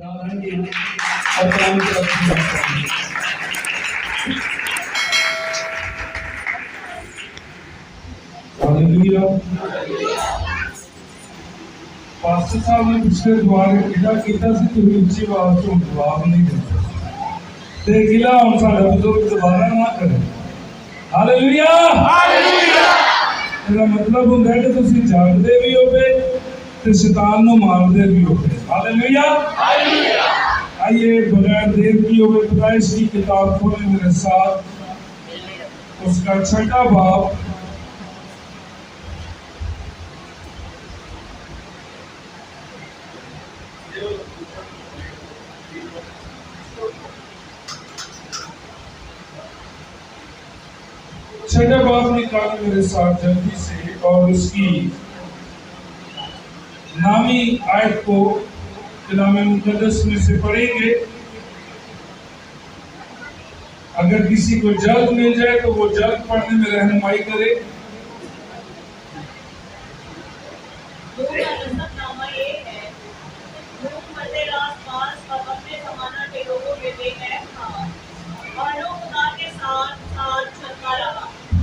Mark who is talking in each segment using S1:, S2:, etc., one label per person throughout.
S1: اور کلام کی طرف سے بات کریں گے۔ ہاللیلویا۔ پاسٹر صاحب نے پچھلے دوارے کیتا سے تو اونچی آواز سے جواب نہیں دیتا تے گلا ہم ساڈا بزرگ دوبارہ نہ کرے۔ ہاللیلویا۔ میرا مطلب ہوندا ہے کہ تسی جاگدے بھی ہوگے تے شیطان نو ماردے بھی ہوگے۔ ہاللیلویا۔ آئیے بغیر دیر کی ہوئے پیدائش کی کتاب کھولیں میرے ساتھ، اس کا 6واں باب۔ چھٹا باب نکالیں میرے ساتھ جلدی سے، اور اس کی نامی آیت کو کلام مقدس میں سے پڑھیں گے۔ اگر کسی کو جلد مل جائے تو وہ جلد پڑھنے میں رہنمائی کرے۔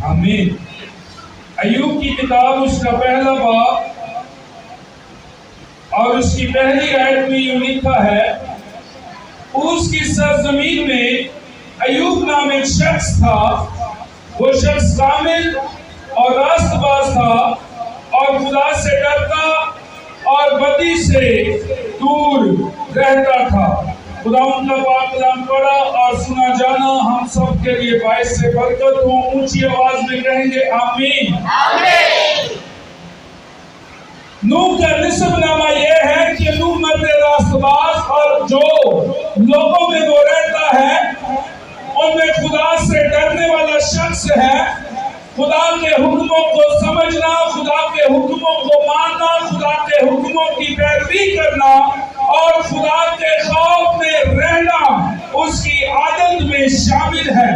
S1: آمین۔ ایوب کی کتاب اس کا 1 باب اور اس کی پہلی آیت میں یوں لکھا ہے، اس کی سرزمین میں ایوب نام ایک شخص تھا، وہ شخص کامل اور راست باز تھا اور خدا سے ڈرتا اور بدی سے دور رہتا تھا۔ خدا ان کا پاک کلام پڑھا اور سنا جانا ہم سب کے لیے باعث سے برکت ہو۔ اونچی آواز میں کہیں گے آمین۔ آمین۔ نوح کا نسب نامہ یہ ہے کہ نوح مرد راست باز اور جو لوگوں میں وہ رہتا ہے ان میں خدا سے ڈرنے والا شخص ہے۔ خدا کے حکموں کو سمجھنا، خدا کے حکموں کو ماننا، خدا کے حکموں کی پیروی کرنا اور خدا کے خوف میں رہنا اس کی عادت میں شامل ہے۔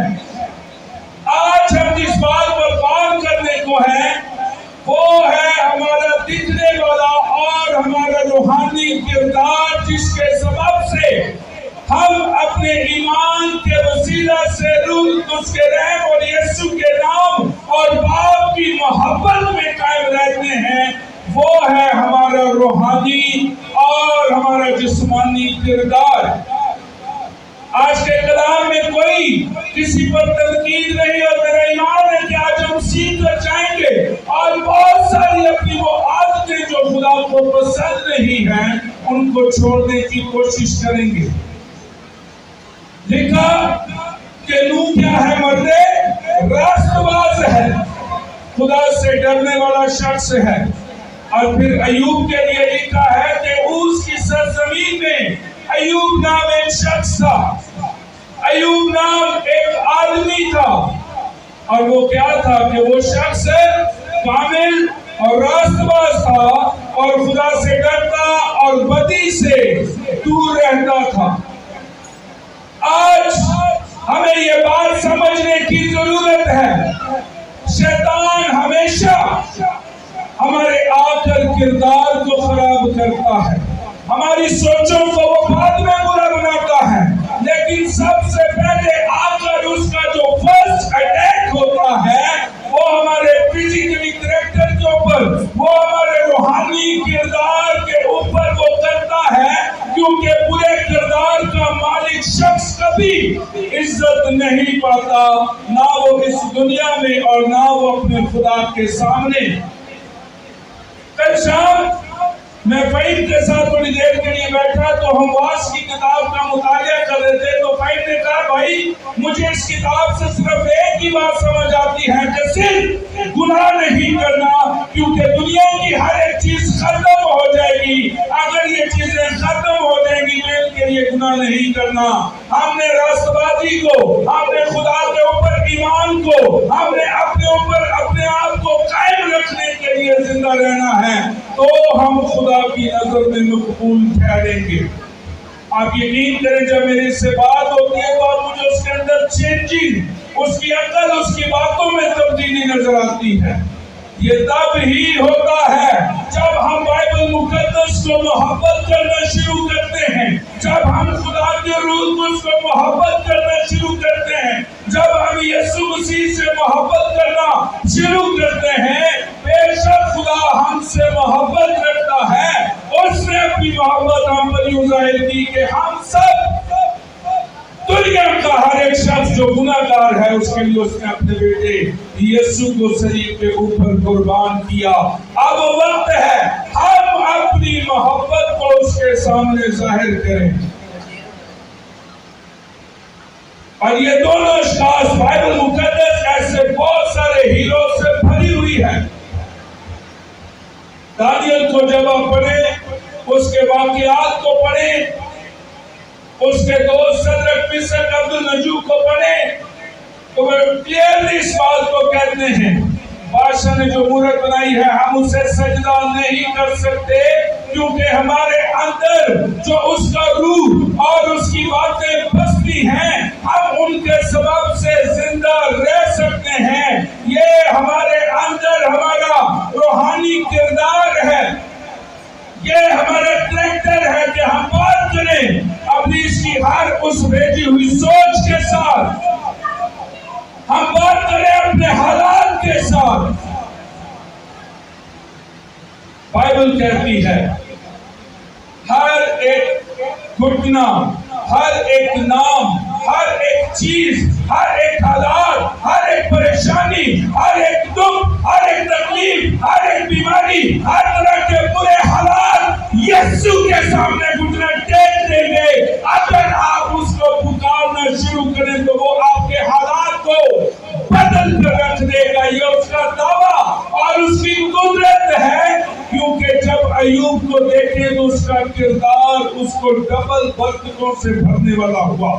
S1: آج ہم جس بات پر غور کرنے کو ہے وہ ہے ہمارا دکھنے والا اور ہمارا روحانی کردار، جس کے سبب سے ہم اپنے ایمان کے وسیلہ سے روح اس کے رحم اور یسوع کے نام اور باپ کی محبت میں قائم رہتے ہیں۔ وہ ہے ہمارا روحانی اور ہمارا جسمانی کردار۔ آج کے کلام میں کوئی کسی پر تنقید نہیں، اور میرا ایمان ہے کہ آج ہم سیکھ کر جائیں گے اور بہت ساری اپنی وہ عادتیں جو خدا کو پسند نہیں ہیں ان کو چھوڑنے کی کوشش کریں گے۔ لکھا کہ نوح کیا ہے؟ مرد راست باز ہے، خدا سے ڈرنے والا شخص ہے۔ اور پھر ایوب کے لیے لکھا ہے کہ اس کی سرزمین میں ایوب نام ایک شخص تھا، ایوب نام ایک آدمی تھا، اور وہ کیا تھا کہ وہ شخص کامل اور راست باز تھا اور خدا سے ڈرتا اور بدی سے دور رہتا تھا۔ آج ہمیں یہ بات سمجھنے کی ضرورت ہے، شیطان ہمیشہ ہمارے آخر کردار کو خراب کرتا ہے، ہماری سوچوں کو وہ بعد میں برا بناتا ہے، لیکن سب سے پہلے آ کر اس کا جو فرسٹ اٹیک ہوتا ہے وہ ہمارے فزیکلی کریکٹر کے اوپر، وہ ہمارے روحانی کردار کے اوپر وہ کرتا ہے، کیونکہ برے کردار کا مالک شخص کبھی عزت نہیں پاتا، نہ وہ اس دنیا میں اور نہ وہ اپنے خدا کے سامنے۔ کل شام میں فہیم کے ساتھ تھوڑی دیر کے لیے بیٹھا تو ہم واس کی کتاب کا مطالعہ کر رہے تھے، تو فہیم نے کہا بھائی مجھے اس کتاب سے صرف ایک ہی بات سمجھ آتی ہے کہ صرف گناہ نہیں کرنا، کیونکہ دنیا کی ہر ایک چیز ختم ہو جائے گی، اگر یہ چیزیں ختم ہو جائیں گی تو ان کے لیے گناہ نہیں کرنا۔ ہم نے راست بازی کو، ہم نے خدا کے اوپر ایمان کو، ہم نے اپنے اوپر اپنے آپ کو قائم رکھنے کے لیے زندہ رہنا ہے، تو ہم خدا کی نظر میں مقبول ٹھہریں گے۔ آپ یقین کریں جب میری سے بات ہوتی ہے تو آپ مجھے اس کے اندر چینجنگ، اس کی عقل، اس کی باتوں میں تبدیلی نظر آتی ہے۔ یہ تب ہی ہوتا ہے جب ہم بائبل مقدس کو محبت کرنا شروع کرتے ہیں، جب ہم خدا کے روح کو اس کو محبت کرنا شروع کرتے ہیں، جب ہم یسوع مسیح سے محبت کرنا شروع کرتے ہیں، بے شک خدا ہم سے محبت رکھتا ہے۔ اس نے اپنی محبت ہم پر یوں ظاہر کی کہ ہم سب دنیا کا ہر ایک شخص جو گناہ گار ہے، اس کے لیے اس نے اپنے بیٹے یسوع کو صلیب کے اوپر قربان کیا۔ اب وقت ہے ہم اپنی محبت کو اس کے سامنے ظاہر کریں۔ اور یہ دونوں اشخاص بائبل مقدس ایسے بہت سارے ہیرو سے بھری ہوئی ہے۔ دانیل کو جب آپ پڑھیں، اس کے واقعات کو پڑھیں، اس کے دوست صدرک مسعود عبد النجوع کو پڑھیں، تو وہ کلیئرلی اس بات کو کہتے ہیں بادشاہ نے جو مورت بنائی ہے ہم اسے سجدہ نہیں کر سکتے، کیونکہ ہمارے اندر جو اس کا روح اور اس کی باتیں بستی ہیں، ہم ان کے سبب سے زندہ رہ سکتے ہیں۔ یہ ہمارے اندر ہمارا روحانی کردار ہے، یہ ہمارا کریکٹر ہے کہ ہم بات کریں اپنی اس کی ہر اس بھیجی ہوئی سوچ کے ساتھ، ہم بات کریں اپنے حالات کے ساتھ۔ بائبل کہتی ہے ہر ایک گھٹنا، ہر ایک نام، ہر ایک چیز، ہر ایک حالات، ہر ایک پریشانی، ہر ایک دکھ، ہر ایک تکلیف، ہر ایک بیماری، ہر طرح کے برے حالات یسوع کے سامنے گھٹنا ٹیک دیں گے۔ اگر آپ اس کو پکارنا شروع کریں تو وہ آپ کے حالات کو بدل کر رکھ دے گا۔ یہ اس کا دعویٰ اور اس کی قدرت ہے، کیونکہ جب ایوب کو دیکھیں تو اس کا کردار اس کو ڈبل برکتوں سے بھرنے والا ہوا۔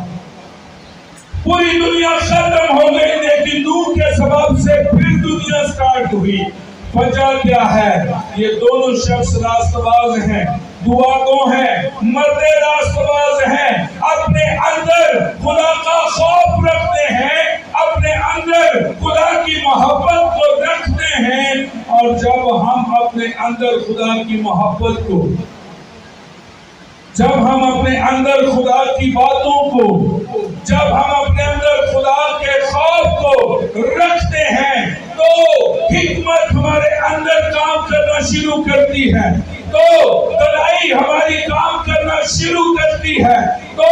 S1: پوری دنیا ختم ہو گئی، لیکن نوح کے سبب سے پھر دنیا سٹارٹ ہوئی۔ وجہ کیا ہے؟ یہ دونوں شخص راست باز ہیں، دعا گو ہیں، مردے راست باز ہیں، اپنے اندر خدا کا خوف رکھتے ہیں، اپنے اندر خدا کی محبت کو رکھتے ہیں۔ اور جب ہم اپنے اندر خدا کی محبت کو، جب ہم اپنے اندر خدا کی باتوں کو، جب ہم اپنے اندر خدا کے خوف کو رکھتے ہیں، تو حکمت ہمارے اندر کام کرنا شروع کرتی ہے، تو بھلائی ہماری کام کرنا شروع کرتی ہے، تو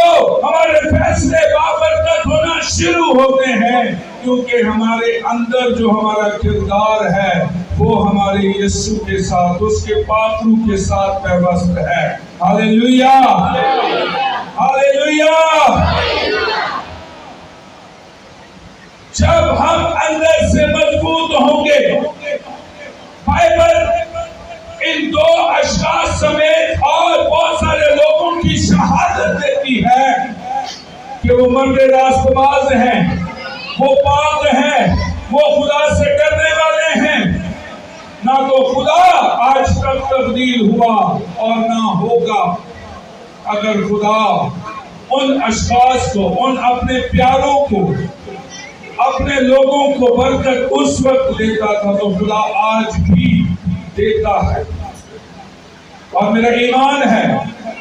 S1: ہمارے فیصلے بابرکت ہونا شروع ہوتے ہیں، کیونکہ ہمارے اندر جو ہمارا کردار ہے وہ ہمارے یسوع کے ساتھ، اس کے پاک روح کے ساتھ پیوست ہے۔ ہاللیلویا، ہاللیلویا۔ جب ہم اندر سے مضبوط ہوں گے، بائبل ان دو اشخاص سمیت اور بہت سارے لوگوں کی شہادت دیتی ہے کہ وہ مرد راست باز ہیں، وہ پاک ہیں، وہ خدا سے ڈرنے والے ہیں۔ نہ تو خدا آج تک تبدیل ہوا اور نہ ہوگا۔ اگر خدا ان اشخاص کو، ان اپنے پیاروں کو، اپنے لوگوں کو برکت اس وقت دیتا تھا تو خدا آج بھی دیتا ہے۔ اور میرا ایمان ہے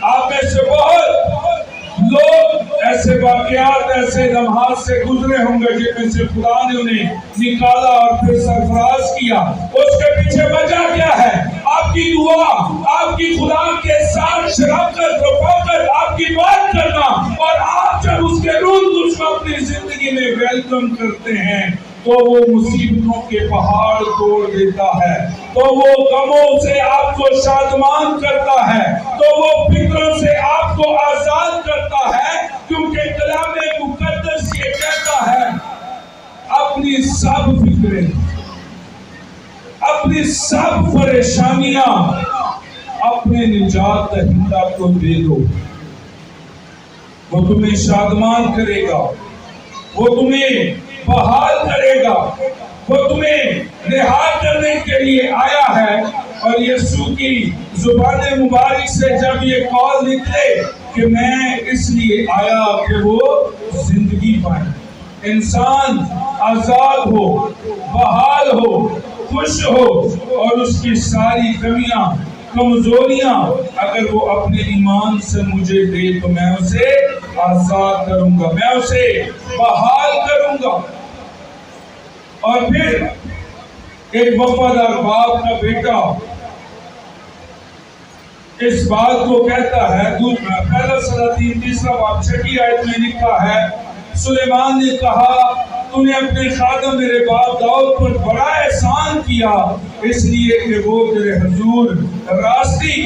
S1: آپ میں سے بہت لوگ ایسے واقعات، ایسے لمحات سے گزرے ہوں گے جن میں سے خدا نے انہیں نکالا اور پھر سرفراز کیا۔ اس کے پیچھے وجہ کیا ہے؟ آپ کی دعا، آپ کی خدا کے ساتھ شراکت، رفاقت، آپ کی بات کرنا، اور آپ جب اس کے روح اس کو اپنی زندگی میں ویلکم کرتے ہیں تو وہ مصیبتوں کے پہاڑ توڑ دیتا ہے، تو وہ غموں سے آپ کو شادمان کرتا ہے، تو وہ فکروں سے آپ کو آزاد کرتا ہے، کیونکہ کلام مقدس یہ کہتا ہے اپنی سب فکریں، اپنی سب پریشانیاں اپنے نجات دہندہ کو دے دو، وہ تمہیں شادمان کرے گا، وہ تمہیں بحال کرے گا، وہ تمہیں رہا کرنے کے لیے آیا ہے۔ اور یسوع کی زبان مبارک سے جب یہ قول نکلے کہ میں اس لیے آیا کہ وہ زندگی پائے، انسان آزاد ہو، بحال ہو، خوش ہو، اور اس کی ساری کمیاں کمزوریاں اگر وہ اپنے ایمان سے مجھے دے تو میں اسے آزاد کروں گا، میں اسے بحال کروں گا۔ اور پھر ایک وفادار باپ کا بیٹا اس بات کو کہتا ہے، پہلا سلاطین 3 باب 6 آیت میں لکھا ہے، سلیمان نے کہا تو نے اپنے خادم میرے باپ داؤد پر بڑا احسان کیا، اس لیے کہ وہ تیرے حضور راستی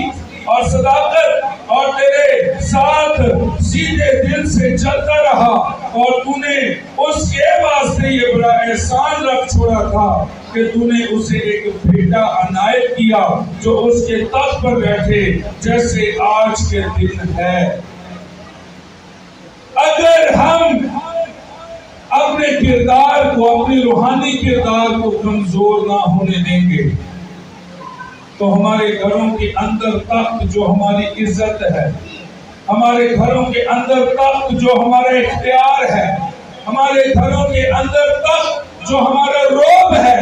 S1: اور صداقت اور تیرے ساتھ سیدھے دل سے چلتا رہا، اور تو نے اس کے واسطے یہ بڑا احسان رکھ چھوڑا تھا کہ تو نے اسے ایک بیٹا عنایت کیا جو اس کے تخت پر بیٹھے جیسے آج کے دن ہے۔ اگر ہم اپنے کردار کو، اپنے روحانی کردار کو کمزور نہ ہونے دیں گے تو ہمارے گھروں کے اندر تخت جو ہماری عزت ہے، ہمارے گھروں کے اندر تخت جو ہمارا اختیار ہے، ہمارے گھروں کے اندر تخت جو ہمارا روب ہے،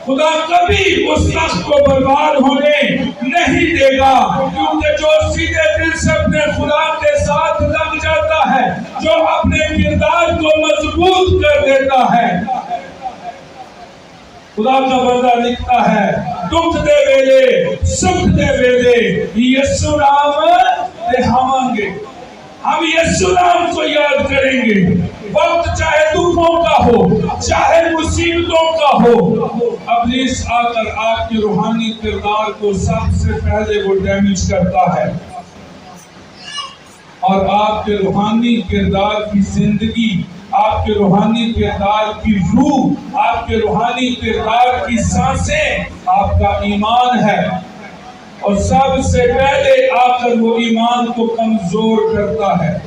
S1: خدا کبھی اس تخت کو برباد ہونے نہیں دے گا، کیونکہ جو سیدھے دل سے اپنے خدا کے ساتھ لگ جاتا ہے، جو اپنے کردار کو مضبوط کر دیتا ہے، خدا کا بندہ لکھتا ہے دکھ دے ویلے سکھ دے ویلے یسو نام لہاواں گے، ہم یسو نام کو یاد کریں گے، وقت چاہے دکھوں کا ہو، چاہے مصیبتوں کا ہو۔ ابلیس آ کر آپ کے روحانی کردار کو سب سے پہلے وہ ڈیمیج کرتا ہے، اور آپ کے روحانی کردار کی زندگی، آپ کے روحانی کردار کی روح، آپ کے روحانی کردار کی سانسیں آپ کا ایمان ہے، اور سب سے پہلے آ کر وہ ایمان کو کمزور کرتا ہے۔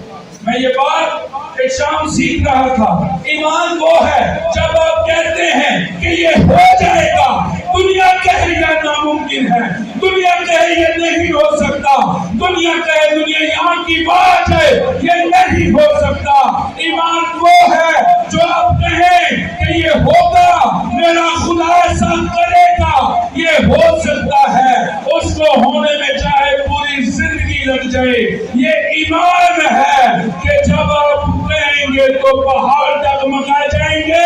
S1: میں یہ بات ایک شام سیکھ رہا تھا، ایمان وہ ہے جب آپ کہتے ہیں کہ یہ ہو جائے گا، دنیا کہے یہ ناممکن ہے، دنیا کہے یہ نہیں ہو سکتا، دنیا کہے دنیا یہاں کی بات ہے یہ نہیں ہو سکتا۔ ایمان وہ ہے جو آپ کہیں کہ یہ ہوگا، میرا خدا ایسا کرے گا، یہ ہو سکتا ہے، اس کو ہونے میں چاہے پوری زندگی لگ جائے۔ یہ ایمان ہے کہ جب آپ کہیں گے تو پہاڑ ڈگمگا جائیں گے،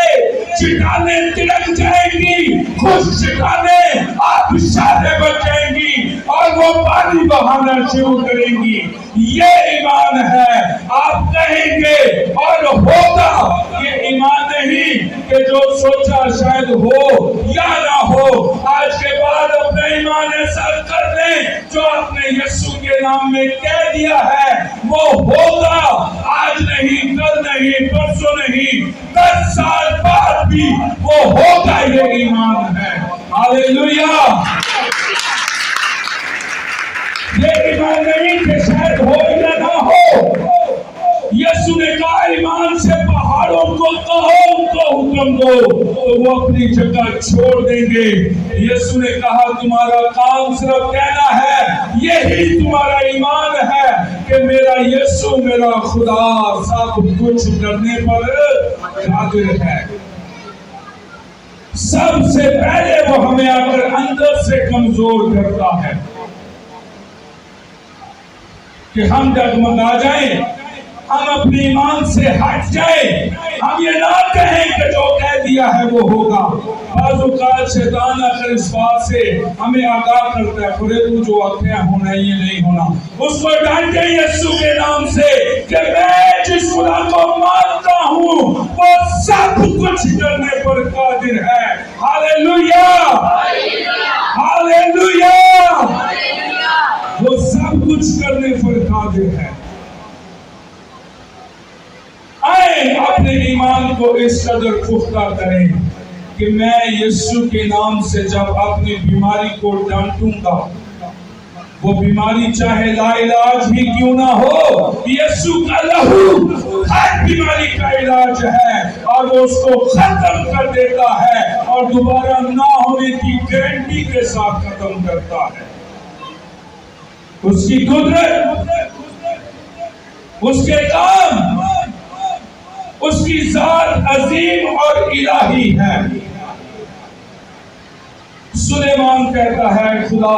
S1: چٹانیں تڑک جائیں گی، خشک چٹانیں آبشاریں بن جائیں گی، اور وہ پانی بہانا شروع کریں گی۔ یہ ایمان ہے، آپ کہیں گے اور ہوگا۔ یہ ایمان نہیں کہ جو سوچا شاید ہو یا نہ ہو، آج کے بعد اپنا ایمان ایسا کر لیں جو آپ نے یسوع کے نام میں کہہ دیا ہے وہ ہوگا، آج نہیں، کل نہیں، پرسوں نہیں، 10 سال بعد بھی وہ ہوگا۔ یہ ایمان ہے۔ ہاللیلویہ۔ یہ ایمان نہیں کہ شاید ہو یا نہ ہو۔ یسوع نے کہا ایمان سے پہاڑوں کو کہو ان کو حکم دو تو وہ اپنی جگہ چھوڑ دیں گے۔ یسوع نے کہا تمہارا کام صرف کہنا ہے، یہی تمہارا ایمان ہے کہ میرا یسوع میرا خدا سب کچھ کرنے پر قادر ہے۔ سب سے پہلے وہ ہمیں آ کر اندر سے کمزور کرتا ہے کہ ہم ڈگمگا جائیں، ہم اپنے ایمان سے ہٹ جائیں، ہم یہ نہ کہیں کہ جو کہہ دیا ہے وہ ہوگا۔ بعض اوقات شیطان آ کر اس بات سے ہمیں آگاہ کرتا ہے، خورے تو جو آخیا ہونا یہ نہیں ہونا۔ اس کو ڈانٹے یسوع کے نام سے کہ میں جس خدا کو مانتا ہوں وہ سب کچھ کرنے پر قادر ہے۔ ہاللیلویہ، ہاللیلویہ، وہ سب کچھ کرنے پر قادر ہے۔ آئیں اپنے ایمان کو اس قدر پختہ کریں کہ میں یسوع کے نام سے جب اپنی بیماری کو ڈانٹوں گا، وہ بیماری چاہے لا علاج ہی کیوں نہ ہو، یسوع کا لہو ہر بیماری کا علاج ہے، اور وہ اس کو ختم کر دیتا ہے اور دوبارہ نہ ہونے کی گارنٹی کے ساتھ ختم کرتا ہے۔ اس کی قدرت، اس کے کام، اس کی ذات عظیم اور الہی ہے۔ سلیمان کہتا ہے خدا